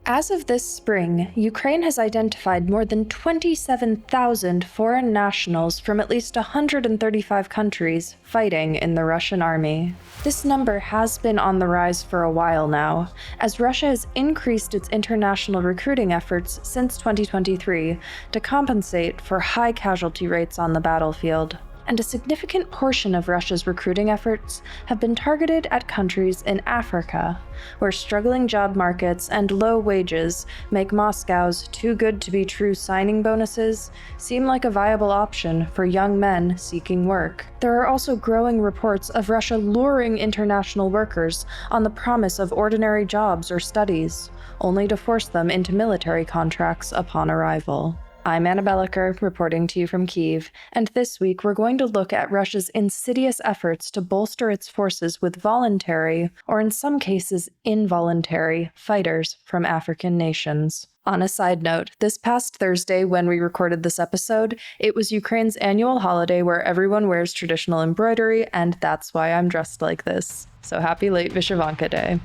As of this spring, Ukraine has identified more than 27,000 foreign nationals from at least 135 countries fighting in the Russian army. This number has been on the rise for a while now, as Russia has increased its international recruiting efforts since 2023 to compensate for high casualty rates on the battlefield. And a significant portion of Russia's recruiting efforts have been targeted at countries in Africa, where struggling job markets and low wages make Moscow's too-good-to-be-true signing bonuses seem like a viable option for young men seeking work. There are also growing reports of Russia luring international workers on the promise of ordinary jobs or studies, only to force them into military contracts upon arrival. I'm Belokur, reporting to you from Kyiv, and this week we're going to look at Russia's insidious efforts to bolster its forces with voluntary, or in some cases involuntary, fighters from African nations. On a side note, this past Thursday when we recorded this episode, it was Ukraine's annual holiday where everyone wears traditional embroidery, and that's why I'm dressed like this. So happy late Vyshyvanka Day.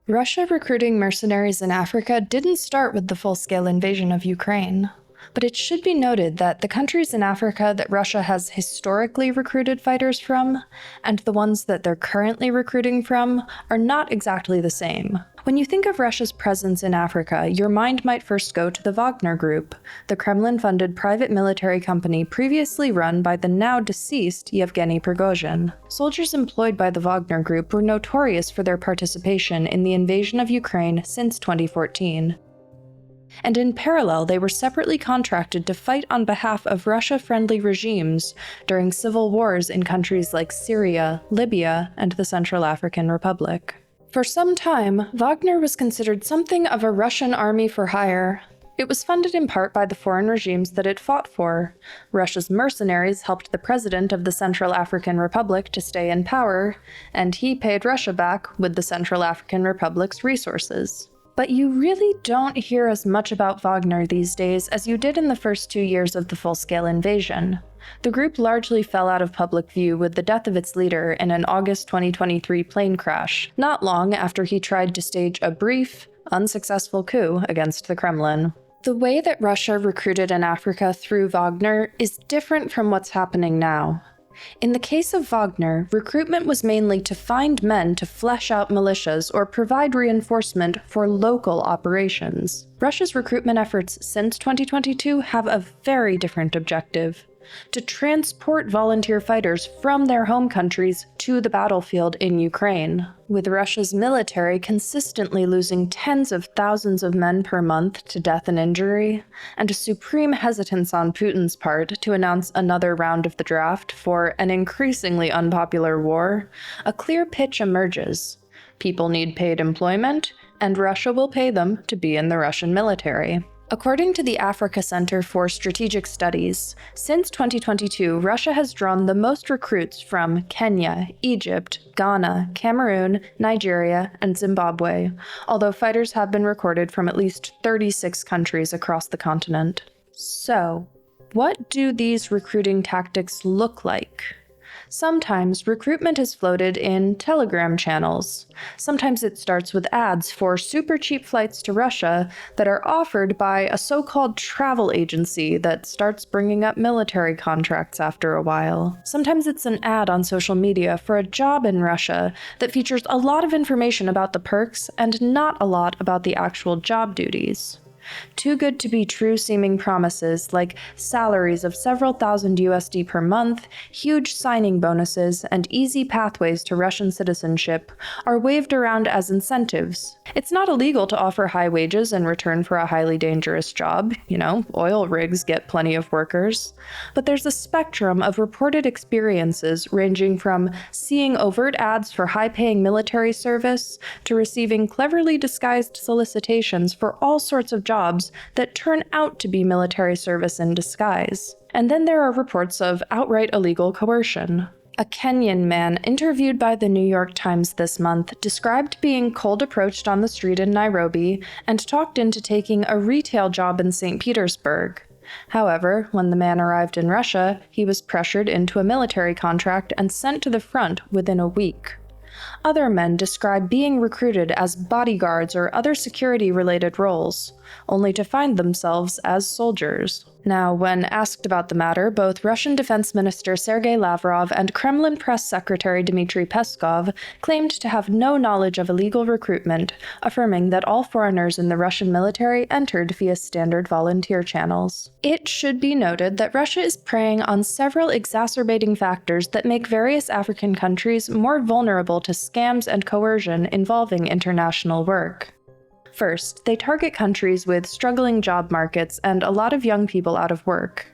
Russia recruiting mercenaries in Africa didn't start with the full-scale invasion of Ukraine. But it should be noted that the countries in Africa that Russia has historically recruited fighters from, and the ones that they're currently recruiting from, are not exactly the same. When you think of Russia's presence in Africa, your mind might first go to the Wagner Group, the Kremlin-funded private military company previously run by the now-deceased Yevgeny Prigozhin. Soldiers employed by the Wagner Group were notorious for their participation in the invasion of Ukraine since 2014. And in parallel, they were separately contracted to fight on behalf of Russia-friendly regimes during civil wars in countries like Syria, Libya, and the Central African Republic. For some time, Wagner was considered something of a Russian army for hire. It was funded in part by the foreign regimes that it fought for. Russia's mercenaries helped the president of the Central African Republic to stay in power, and he paid Russia back with the Central African Republic's resources. But you really don't hear as much about Wagner these days as you did in the first 2 years of the full-scale invasion. The group largely fell out of public view with the death of its leader in an August 2023 plane crash, not long after he tried to stage a brief, unsuccessful coup against the Kremlin. The way that Russia recruited in Africa through Wagner is different from what's happening now. In the case of Wagner, recruitment was mainly to find men to flesh out militias or provide reinforcement for local operations. Russia's recruitment efforts since 2022 have a very different objective: to transport volunteer fighters from their home countries to the battlefield in Ukraine. With Russia's military consistently losing tens of thousands of men per month to death and injury, and a supreme hesitance on Putin's part to announce another round of the draft for an increasingly unpopular war, a clear pitch emerges. People need paid employment, and Russia will pay them to be in the Russian military. According to the Africa Center for Strategic Studies, since 2022, Russia has drawn the most recruits from Kenya, Egypt, Ghana, Cameroon, Nigeria, and Zimbabwe, although fighters have been recorded from at least 36 countries across the continent. So, what do these recruiting tactics look like? Sometimes recruitment is floated in Telegram channels. Sometimes it starts with ads for super cheap flights to Russia that are offered by a so-called travel agency that starts bringing up military contracts after a while. Sometimes it's an ad on social media for a job in Russia that features a lot of information about the perks and not a lot about the actual job duties. Too good to be true seeming promises like salaries of several thousand USD per month, huge signing bonuses, and easy pathways to Russian citizenship are waved around as incentives. It's not illegal to offer high wages in return for a highly dangerous job. Oil rigs get plenty of workers. But there's a spectrum of reported experiences ranging from seeing overt ads for high-paying military service to receiving cleverly disguised solicitations for all sorts of jobs that turn out to be military service in disguise. And then there are reports of outright illegal coercion. A Kenyan man interviewed by the New York Times this month described being cold approached on the street in Nairobi and talked into taking a retail job in St. Petersburg. However, when the man arrived in Russia, he was pressured into a military contract and sent to the front within a week. Other men describe being recruited as bodyguards or other security-related roles, only to find themselves as soldiers. Now, when asked about the matter, both Russian Defense Minister Sergei Lavrov and Kremlin Press Secretary Dmitry Peskov claimed to have no knowledge of illegal recruitment, affirming that all foreigners in the Russian military entered via standard volunteer channels. It should be noted that Russia is preying on several exacerbating factors that make various African countries more vulnerable to scams and coercion involving international work. First, they target countries with struggling job markets and a lot of young people out of work.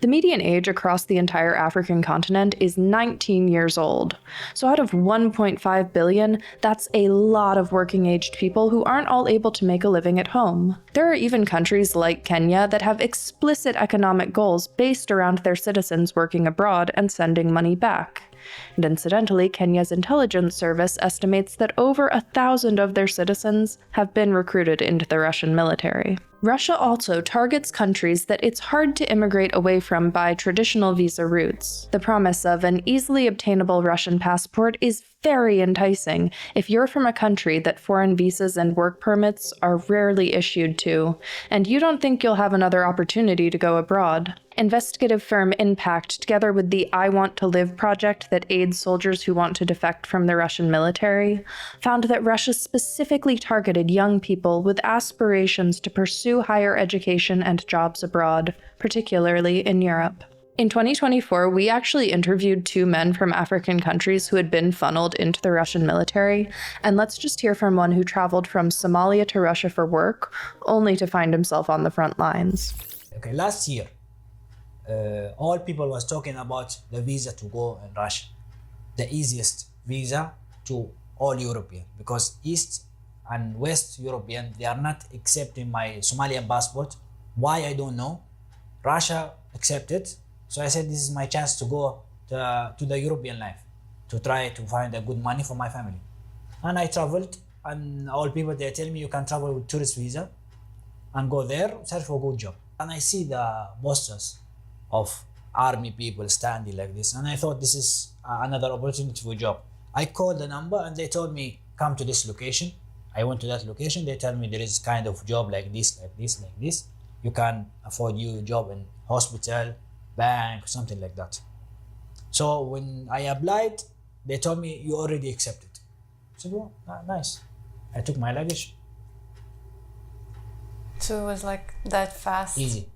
The median age across the entire African continent is 19 years old. So out of 1.5 billion, that's a lot of working-aged people who aren't all able to make a living at home. There are even countries like Kenya that have explicit economic goals based around their citizens working abroad and sending money back. And incidentally, Kenya's intelligence service estimates that over 1,000 of their citizens have been recruited into the Russian military. Russia also targets countries that it's hard to immigrate away from by traditional visa routes. The promise of an easily obtainable Russian passport is very enticing if you're from a country that foreign visas and work permits are rarely issued to, and you don't think you'll have another opportunity to go abroad. Investigative firm Impact, together with the I Want to Live project that aids soldiers who want to defect from the Russian military, found that Russia specifically targeted young people with aspirations to pursue higher education and jobs abroad, particularly in Europe. In 2024, we actually interviewed 2 men from African countries who had been funneled into the Russian military, and let's just hear from one who traveled from Somalia to Russia for work, only to find himself on the front lines. Okay, last year, all people was talking about the visa to go in Russia, the easiest visa to all European, because East and West European, they are not accepting my Somalian passport. Why, I don't know. Russia accepted. So I said, this is my chance to go to the European life, to try to find a good money for my family. And I traveled, and all people, they tell me you can travel with tourist visa and go there, search for a good job. And I see the posters of army people standing like this, and I thought this is another opportunity for a job. I called the number and they told me, come to this location. I went to that location. They tell me there is kind of job like this, like this, like this. You can afford you a job in hospital, bank, something like that. So when I applied, they told me you already accepted. I said, well, nice. I took my luggage. So it was like that fast? Easy.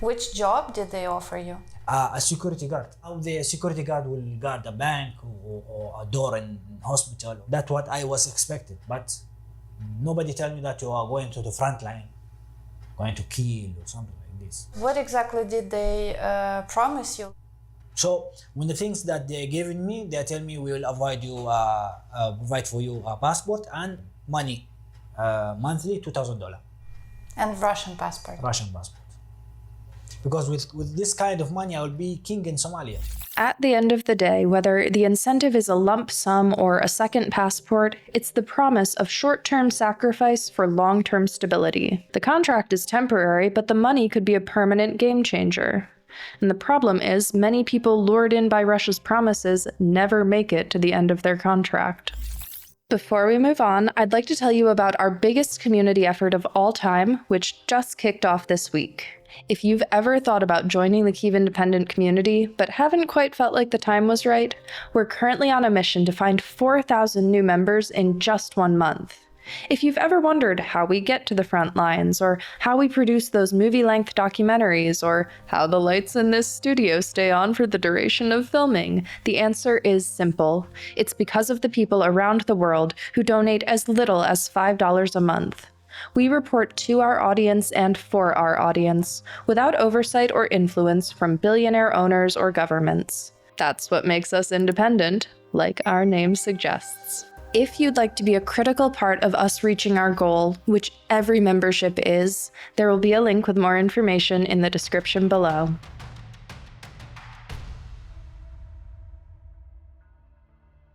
Which job did they offer you? A security guard. How the security guard will guard a bank or a door in hospital. That's what I was expected. But nobody tell me that you are going to the front line, going to Kyiv or something like this. What exactly did they promise you? So when the things that they're giving me, they tell me we will provide for you a passport and money, monthly $2,000. And Russian passport? Russian passport. Because with this kind of money, I will be king in Somalia. At the end of the day, whether the incentive is a lump sum or a second passport, it's the promise of short-term sacrifice for long-term stability. The contract is temporary, but the money could be a permanent game changer. And the problem is, many people lured in by Russia's promises never make it to the end of their contract. Before we move on, I'd like to tell you about our biggest community effort of all time, which just kicked off this week. If you've ever thought about joining the Kyiv independent community, but haven't quite felt like the time was right, we're currently on a mission to find 4,000 new members in just 1 month. If you've ever wondered how we get to the front lines, or how we produce those movie-length documentaries, or how the lights in this studio stay on for the duration of filming, the answer is simple. It's because of the people around the world who donate as little as $5 a month. We report to our audience and for our audience, without oversight or influence from billionaire owners or governments. That's what makes us independent, like our name suggests. If you'd like to be a critical part of us reaching our goal, which every membership is, there will be a link with more information in the description below.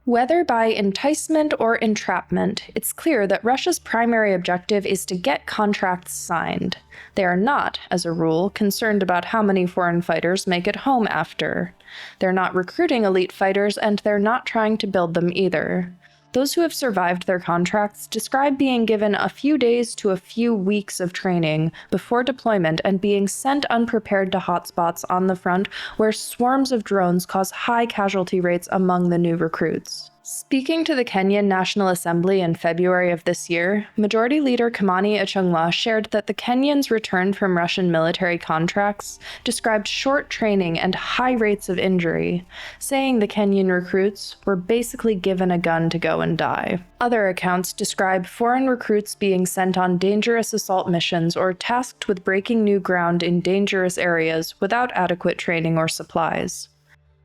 Whether by enticement or entrapment, it's clear that Russia's primary objective is to get contracts signed. They are not, as a rule, concerned about how many foreign fighters make it home after. They're not recruiting elite fighters, and they're not trying to build them either. Those who have survived their contracts describe being given a few days to a few weeks of training before deployment and being sent unprepared to hotspots on the front where swarms of drones cause high casualty rates among the new recruits. Speaking to the Kenyan National Assembly in February of this year, Majority Leader Kimani Ichung'wah shared that the Kenyans returned from Russian military contracts described short training and high rates of injury, saying the Kenyan recruits were basically given a gun to go and die. Other accounts describe foreign recruits being sent on dangerous assault missions or tasked with breaking new ground in dangerous areas without adequate training or supplies.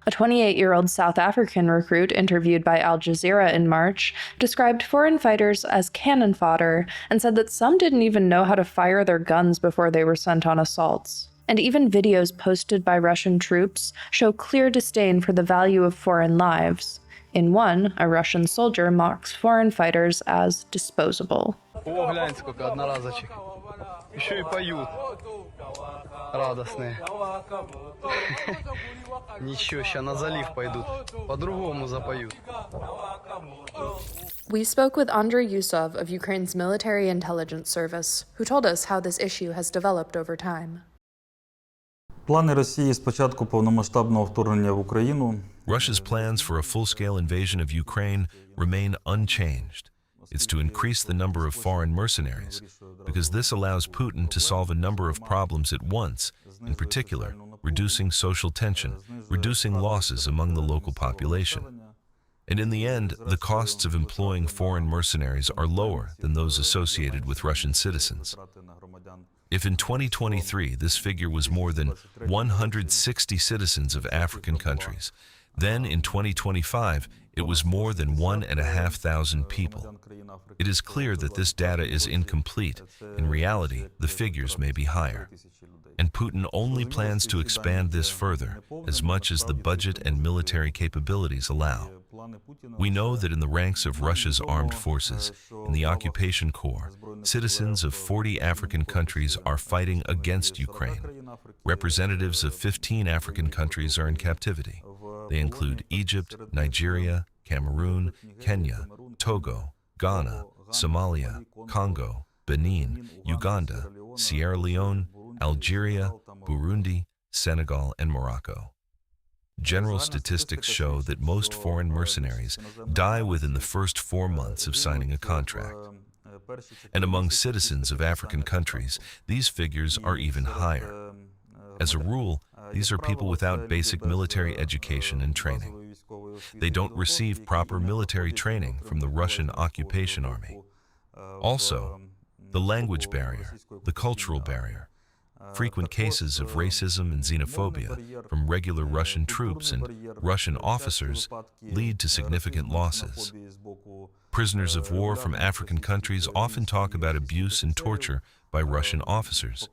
A 28-year-old South African recruit interviewed by Al Jazeera in March described foreign fighters as cannon fodder and said that some didn't even know how to fire their guns before they were sent on assaults. And even videos posted by Russian troops show clear disdain for the value of foreign lives. In one, a Russian soldier mocks foreign fighters as disposable. О, гляньте, сколько одноразочек. Еще и поют. Радостные. Ничего, ща на залив пойдут. По-другому запоют. We spoke with Andrei Yusov of Ukraine's military intelligence service, who told us how this issue has developed over time. Плани Росії з початку повномасштабного вторгнення в Україну. Russia's plans for a full-scale invasion of Ukraine remain unchanged. It's to increase the number of foreign mercenaries, because this allows Putin to solve a number of problems at once, in particular, reducing social tension, reducing losses among the local population. And in the end, the costs of employing foreign mercenaries are lower than those associated with Russian citizens. If in 2023 this figure was more than 160 citizens of African countries, then in 2025 it was more than 1,500 people. It is clear that this data is incomplete. In reality, the figures may be higher. And Putin only plans to expand this further, as much as the budget and military capabilities allow. We know that in the ranks of Russia's armed forces, in the occupation corps, citizens of 40 African countries are fighting against Ukraine. Representatives of 15 African countries are in captivity. They include Egypt, Nigeria, Cameroon, Kenya, Togo, Ghana, Somalia, Congo, Benin, Uganda, Sierra Leone, Algeria, Burundi, Senegal, and Morocco. General statistics show that most foreign mercenaries die within the first 4 months of signing a contract. And among citizens of African countries, these figures are even higher. As a rule, these are people without basic military education and training. They don't receive proper military training from the Russian occupation army. Also, the language barrier, the cultural barrier, frequent cases of racism and xenophobia from regular Russian troops and Russian officers lead to significant losses. Prisoners of war from African countries often talk about abuse and torture by Russian officers.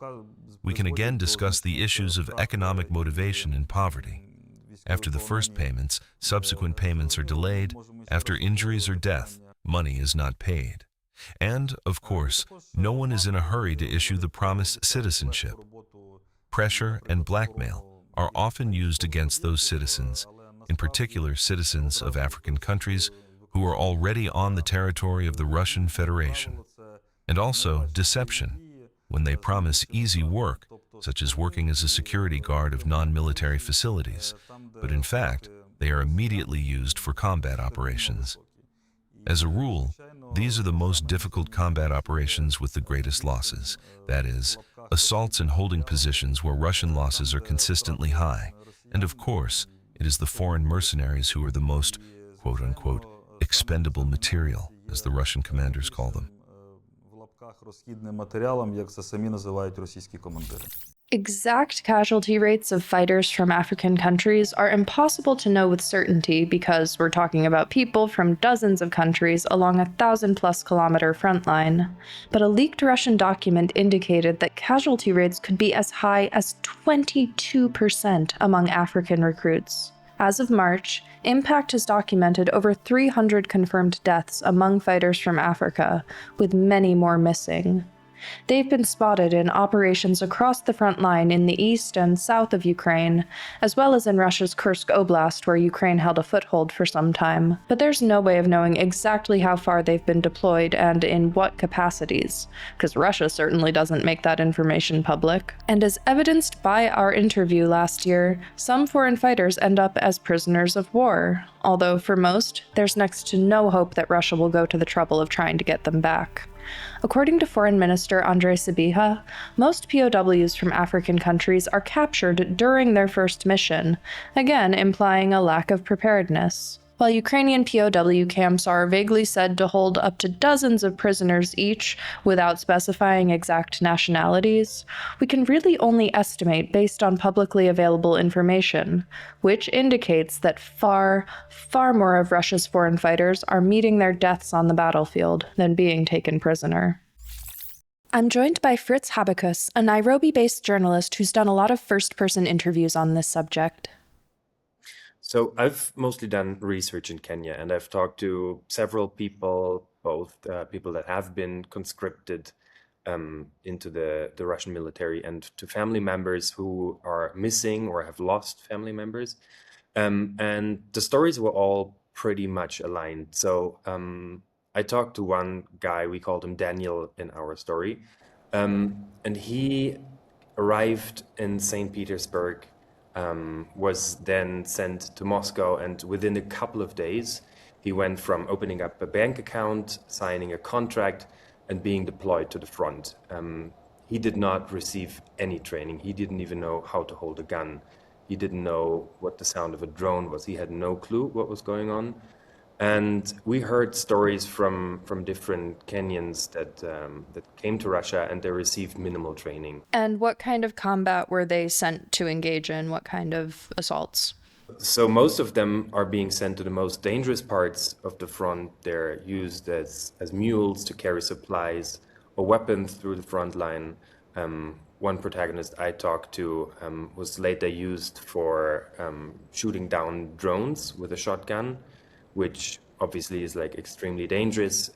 We can again discuss the issues of economic motivation and poverty. After the first payments, subsequent payments are delayed. After injuries or death, money is not paid. And, of course, no one is in a hurry to issue the promised citizenship. Pressure and blackmail are often used against those citizens, in particular citizens of African countries who are already on the territory of the Russian Federation. And also deception, when they promise easy work, such as working as a security guard of non-military facilities, but in fact, they are immediately used for combat operations. As a rule, these are the most difficult combat operations with the greatest losses, that is, assaults and holding positions where Russian losses are consistently high. And of course, it is the foreign mercenaries who are the most, quote-unquote, expendable material, as the Russian commanders call them. Exact casualty rates of fighters from African countries are impossible to know with certainty because we're talking about people from dozens of countries along a 1,000+ kilometer front line. But a leaked Russian document indicated that casualty rates could be as high as 22% among African recruits. As of March, Impact has documented over 300 confirmed deaths among fighters from Africa, with many more missing. They've been spotted in operations across the front line in the east and south of Ukraine, as well as in Russia's Kursk Oblast, where Ukraine held a foothold for some time. But there's no way of knowing exactly how far they've been deployed and in what capacities, because Russia certainly doesn't make that information public. And as evidenced by our interview last year, some foreign fighters end up as prisoners of war, although for most, there's next to no hope that Russia will go to the trouble of trying to get them back. According to Foreign Minister Andrei Sybiha, most POWs from African countries are captured during their first mission, again implying a lack of preparedness. While Ukrainian POW camps are vaguely said to hold up to dozens of prisoners each without specifying exact nationalities, we can really only estimate based on publicly available information, which indicates that far, far more of Russia's foreign fighters are meeting their deaths on the battlefield than being taken prisoner. I'm joined by Fritz Habakus, a Nairobi-based journalist who's done a lot of first-person interviews on this subject. So I've mostly done research in Kenya, and I've talked to several people, both people that have been conscripted into the Russian military and to family members who are missing or have lost family members. And the stories were all pretty much aligned. So I talked to one guy, we called him Daniel in our story, and he arrived in St. Petersburg, was then sent to Moscow, and within a couple of days, he went from opening up a bank account, signing a contract, and being deployed to the front. He did not receive any training. He didn't even know how to hold a gun. He didn't know what the sound of a drone was. He had no clue what was going on. And we heard stories from different Kenyans that came to Russia, and they received minimal training. And what kind of combat were they sent to engage in? What kind of assaults? So most of them are being sent to the most dangerous parts of the front. They're used as mules to carry supplies or weapons through the front line. One protagonist I talked to was later used for shooting down drones with a shotgun, which obviously is like extremely dangerous.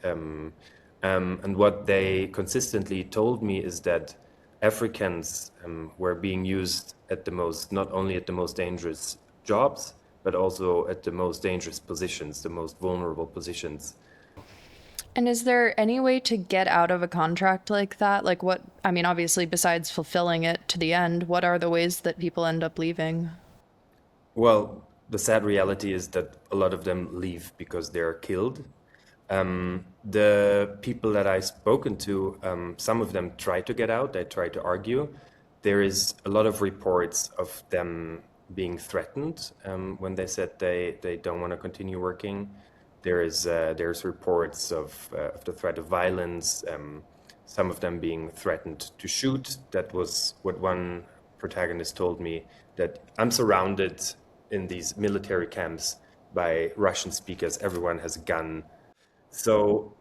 And what they consistently told me is that Africans were being used at the most, not only at the most dangerous jobs, but also at the most dangerous positions, the most vulnerable positions. And is there any way to get out of a contract like that? Like what, I mean, obviously besides fulfilling it to the end, what are the ways that people end up leaving? Well, the sad reality is that a lot of them leave because they're killed. The people that I've spoken to, some of them try to get out, they try to argue. There is a lot of reports of them being threatened when they said they don't want to continue working. There's reports of the threat of violence, some of them being threatened to shoot. That was what one protagonist told me, that I'm surrounded in these military camps by Russian speakers. Everyone has a gun. So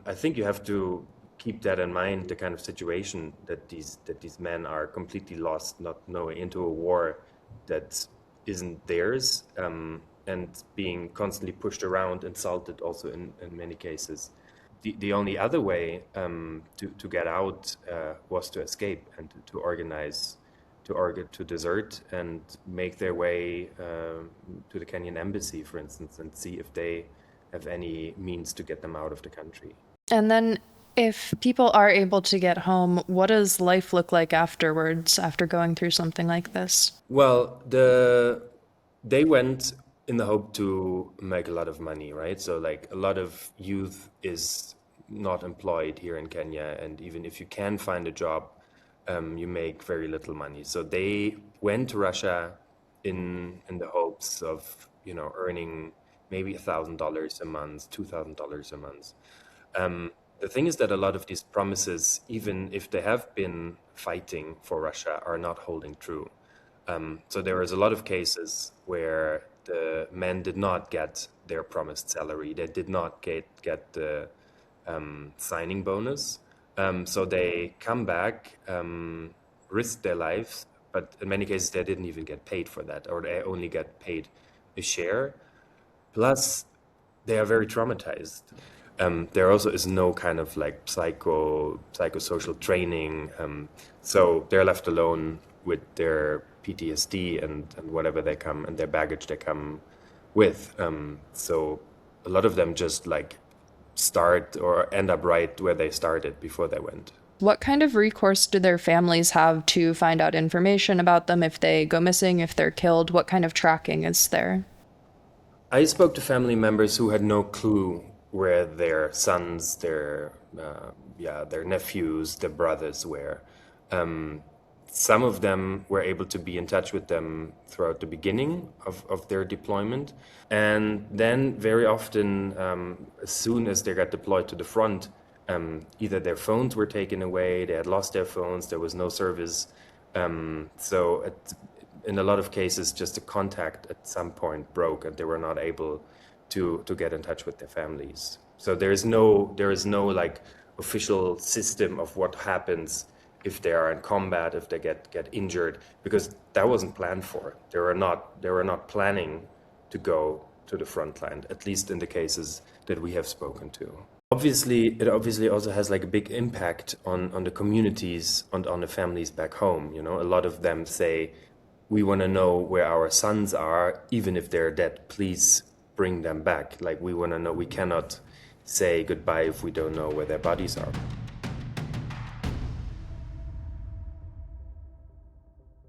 I think you have to keep that in mind, the kind of situation that these men are completely lost, not knowing, into a war that isn't theirs, and being constantly pushed around, insulted also in many cases. The only other way to get out was to escape and to organize, to desert and make their way to the Kenyan embassy, for instance, and see if they have any means to get them out of the country. And then if people are able to get home, what does life look like afterwards, after going through something like this? Well, they went in the hope to make a lot of money, right? So like a lot of youth is not employed here in Kenya, and even if you can find a job, you make very little money. So they went to Russia in the hopes of, earning maybe $1,000 a month, $2,000 a month. The thing is that a lot of these promises, even if they have been fighting for Russia, are not holding true. So there is a lot of cases where the men did not get their promised salary. They did not get the signing bonus. So they come back, risk their lives, but in many cases they didn't even get paid for that, or they only get paid a share. Plus, they are very traumatized. There also is no kind of like psychosocial training, so they're left alone with their PTSD and whatever they come and their baggage they come with. So a lot of them just like start or end up right where they started before they went. What kind of recourse do their families have to find out information about them if they go missing, if they're killed? What kind of tracking is there? I spoke to family members who had no clue where their sons, their nephews, their brothers were. Some of them were able to be in touch with them throughout the beginning of their deployment. And then very often, as soon as they got deployed to the front, either their phones were taken away, they had lost their phones, there was no service. So in a lot of cases, just the contact at some point broke and they were not able to get in touch with their families. So there is no like official system of what happens if they are in combat, if they get injured, because that wasn't planned for. They were not planning to go to the front line, at least in the cases that we have spoken to. It obviously also has like a big impact on the communities, on the families back home. You know, a lot of them say, we want to know where our sons are, even if they're dead, please bring them back. Like, we want to know, we cannot say goodbye if we don't know where their bodies are.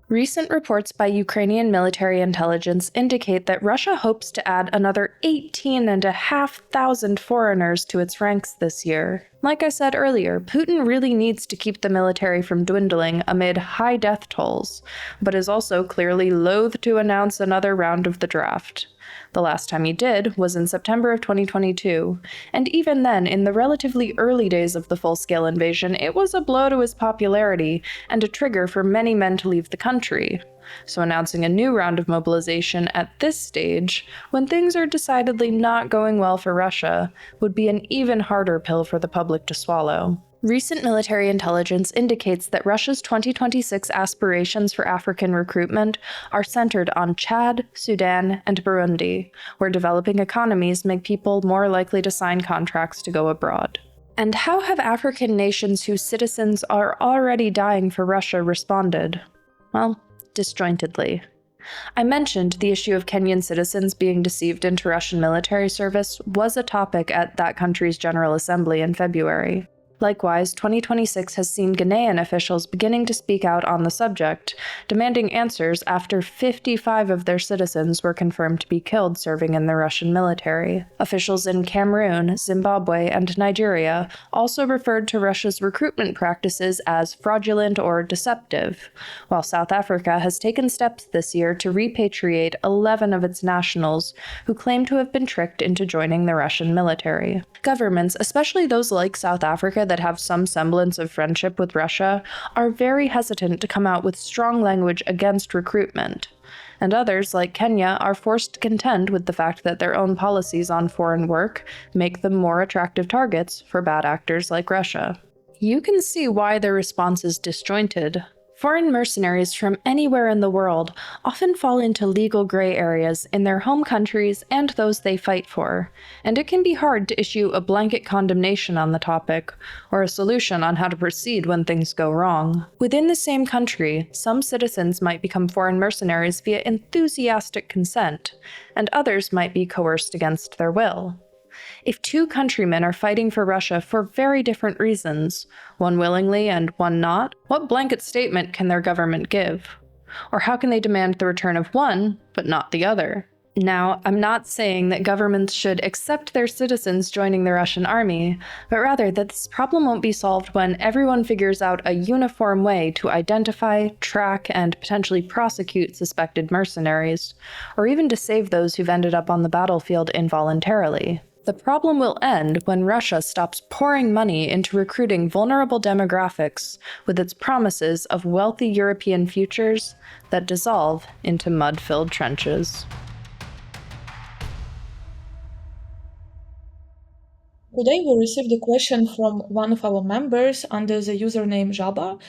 Recent reports by Ukrainian military intelligence indicate that Russia hopes to add another 18,500 foreigners to its ranks this year. Like I said earlier, Putin really needs to keep the military from dwindling amid high death tolls, but is also clearly loath to announce another round of the draft. The last time he did was in September of 2022, and even then, in the relatively early days of the full-scale invasion, it was a blow to his popularity and a trigger for many men to leave the country. So announcing a new round of mobilization at this stage, when things are decidedly not going well for Russia, would be an even harder pill for the public to swallow. Recent military intelligence indicates that Russia's 2026 aspirations for African recruitment are centered on Chad, Sudan, and Burundi, where developing economies make people more likely to sign contracts to go abroad. And how have African nations whose citizens are already dying for Russia responded? Well, disjointedly. I mentioned the issue of Kenyan citizens being deceived into Russian military service was a topic at that country's General Assembly in February. Likewise, 2026 has seen Ghanaian officials beginning to speak out on the subject, demanding answers after 55 of their citizens were confirmed to be killed serving in the Russian military. Officials in Cameroon, Zimbabwe, and Nigeria also referred to Russia's recruitment practices as fraudulent or deceptive, while South Africa has taken steps this year to repatriate 11 of its nationals who claim to have been tricked into joining the Russian military. Governments, especially those like South Africa that have some semblance of friendship with Russia, are very hesitant to come out with strong language against recruitment. And others, like Kenya, are forced to contend with the fact that their own policies on foreign work make them more attractive targets for bad actors like Russia. You can see why their response is disjointed. Foreign mercenaries from anywhere in the world often fall into legal gray areas in their home countries and those they fight for, and it can be hard to issue a blanket condemnation on the topic, or a solution on how to proceed when things go wrong. Within the same country, some citizens might become foreign mercenaries via enthusiastic consent, and others might be coerced against their will. If two countrymen are fighting for Russia for very different reasons, one willingly and one not, what blanket statement can their government give? Or how can they demand the return of one, but not the other? Now, I'm not saying that governments should accept their citizens joining the Russian army, but rather that this problem won't be solved when everyone figures out a uniform way to identify, track, and potentially prosecute suspected mercenaries, or even to save those who've ended up on the battlefield involuntarily. The problem will end when Russia stops pouring money into recruiting vulnerable demographics with its promises of wealthy European futures that dissolve into mud-filled trenches. Today we received a question from one of our members under the username Jaba,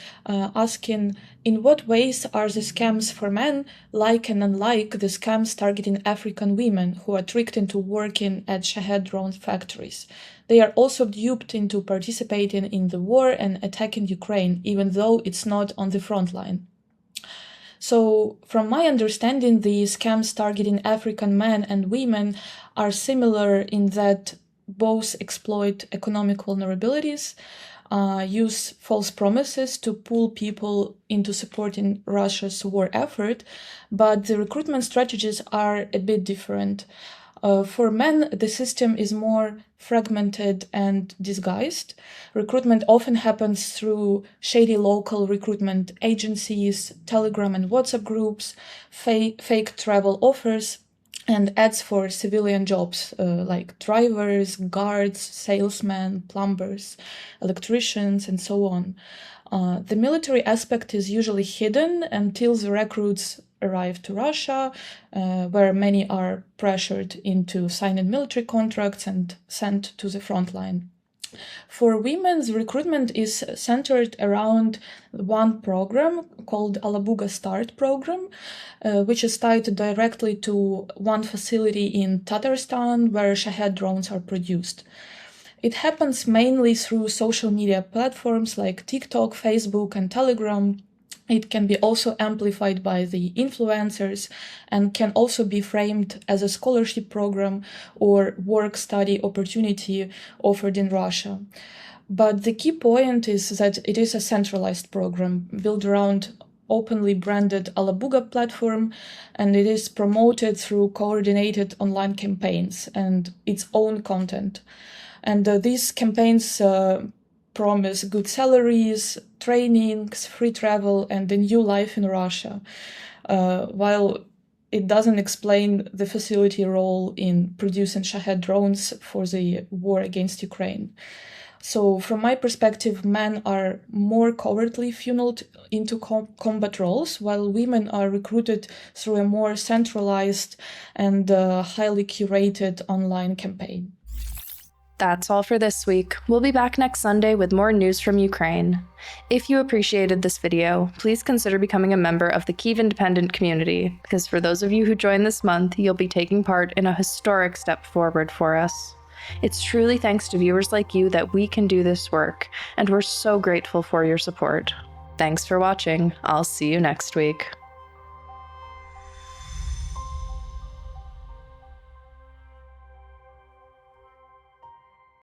asking in what ways are the scams for men like and unlike the scams targeting African women who are tricked into working at Shahed drone factories. They are also duped into participating in the war and attacking Ukraine, even though it's not on the front line. So, from my understanding, the scams targeting African men and women are similar in that both exploit economic vulnerabilities, use false promises to pull people into supporting Russia's war effort, but the recruitment strategies are a bit different. For men, the system is more fragmented and disguised. Recruitment often happens through shady local recruitment agencies, Telegram and WhatsApp groups, fake travel offers, and ads for civilian jobs like drivers, guards, salesmen, plumbers, electricians, and so on. The military aspect is usually hidden until the recruits arrive to Russia, where many are pressured into signing military contracts and sent to the front line. For women, the recruitment is centered around one program called Alabuga Start program, which is tied directly to one facility in Tatarstan where Shahed drones are produced. It happens mainly through social media platforms like TikTok, Facebook, and Telegram. It can be also amplified by the influencers and can also be framed as a scholarship program or work-study opportunity offered in Russia. But the key point is that it is a centralized program built around openly branded Alabuga platform, and it is promoted through coordinated online campaigns and its own content. And these campaigns promise good salaries, trainings, free travel, and a new life in Russia, while it doesn't explain the facility role in producing Shahed drones for the war against Ukraine. So from my perspective, men are more covertly funneled into combat roles, while women are recruited through a more centralized and highly curated online campaign. That's all for this week. We'll be back next Sunday with more news from Ukraine. If you appreciated this video, please consider becoming a member of the Kyiv Independent community, because for those of you who join this month, you'll be taking part in a historic step forward for us. It's truly thanks to viewers like you that we can do this work, and we're so grateful for your support. Thanks for watching. I'll see you next week.